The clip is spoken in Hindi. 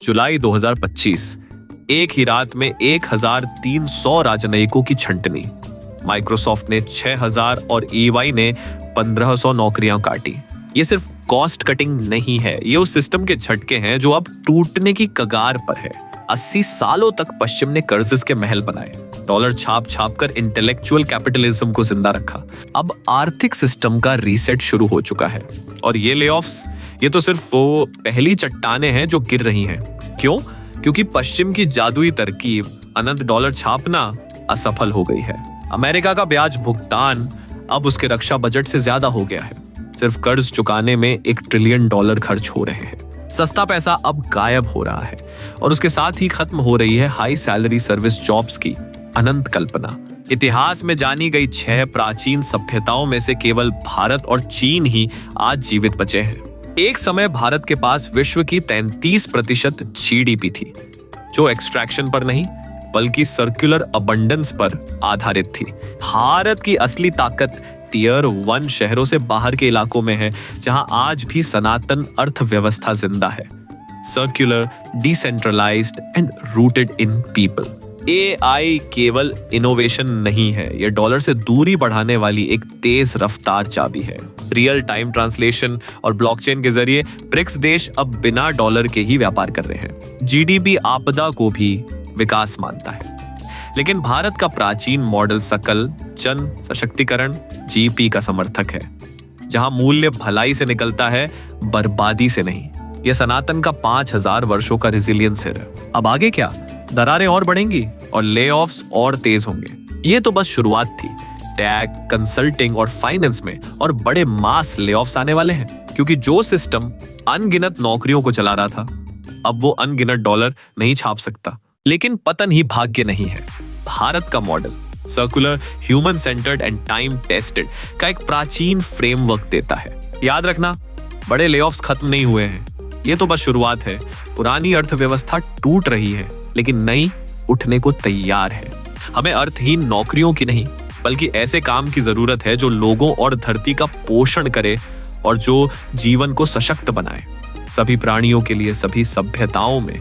जुलाई 2025, एक ही रात में 1300 राजनयिकों की छंटनी। माइक्रोसॉफ्ट ने 6000 और EY ने 1500 नौकरियां काटी। ये सिर्फ कॉस्ट कटिंग नहीं है, ये उस सिस्टम के झटके हैं जो अब टूटने की कगार पर है। 80 सालों तक पश्चिम ने कर्ज के महल बनाए, डॉलर छाप छाप कर इंटेलेक्चुअल कैपिटलिज्म को जिंदा रखा। अब आर्थिक सिस्टम का रीसेट शुरू हो चुका है और ये लेऑफ्स, ये तो सिर्फ वो पहली चट्टानें हैं जो गिर रही हैं। क्यों? क्योंकि पश्चिम की जादुई तरकीब अनंत डॉलर छापना असफल हो गई है। अमेरिका का ब्याज भुगतान अब उसके रक्षा बजट से ज्यादा हो गया है। सिर्फ कर्ज चुकाने में $1 ट्रिलियन खर्च हो रहे हैं। सस्ता पैसा अब गायब हो रहा है और उसके साथ ही खत्म हो रही है हाई सैलरी सर्विस जॉब्स की अनंत कल्पना। इतिहास में जानी गई 6 प्राचीन सभ्यताओं में से केवल भारत और चीन ही आज जीवित बचे हैं। एक समय भारत के पास विश्व की 33% GDP थी, जो एक्सट्रैक्शन पर नहीं बल्कि सर्कुलर अबंडेंस पर आधारित थी। भारत की असली ताकत टियर 1 शहरों से बाहर के इलाकों में है, जहां आज भी सनातन अर्थव्यवस्था जिंदा है। Circular, decentralised and rooted in people. AI केवल इनोवेशन नहीं है, यह डॉलर से दूरी बढ़ाने वाली एक तेज रफ्तार चाबी है। रियल टाइम ट्रांसलेशन और ब्लॉकचेन के जरिए ब्रिक्स देश अब बिना डॉलर के ही व्यापार कर रहे हैं। GDP आपदा को भी विकास मानता है, लेकिन भारत का प्राचीन मॉडल सकल जन सशक्तिकरण GP का समर्थक है, जहां मूल्य भलाई से निकलता है, बर्बादी से नहीं। यह सनातन का 5000 वर्षों का रेजिलियंस है। अब आगे क्या? दरारें और बढ़ेंगी और लेऑफ्स और तेज होंगे। ये तो बस शुरुआत थी। टैग, कंसल्टिंग और फाइनेंस में और बड़े मास लेऑफ्स आने वाले हैं, क्योंकि जो सिस्टम अनगिनत नौकरियों को चला रहा था, अब वो अनगिनत डॉलर नहीं छाप सकता। लेकिन पतन ही भाग्य नहीं है। भारत का model circular, human centred and time tested का एक प्राचीन फ्रेमवर्क देता है। याद रखना, बड़े लेऑफ्स खत्म नहीं हुए हैं, ये तो बस शुरुआत है। पुरानी अर्थव्यवस्था टूट रही है, लेकिन नई उठने को तैयार है। हमें अर्थहीन नौकरियों की नहीं, बल्कि ऐसे काम की जरूरत है जो लोगों और धरती का पोषण करे और जो जीवन को सशक्त बनाए। सभी प्राणियों के लिए, सभी सभ्यताओं में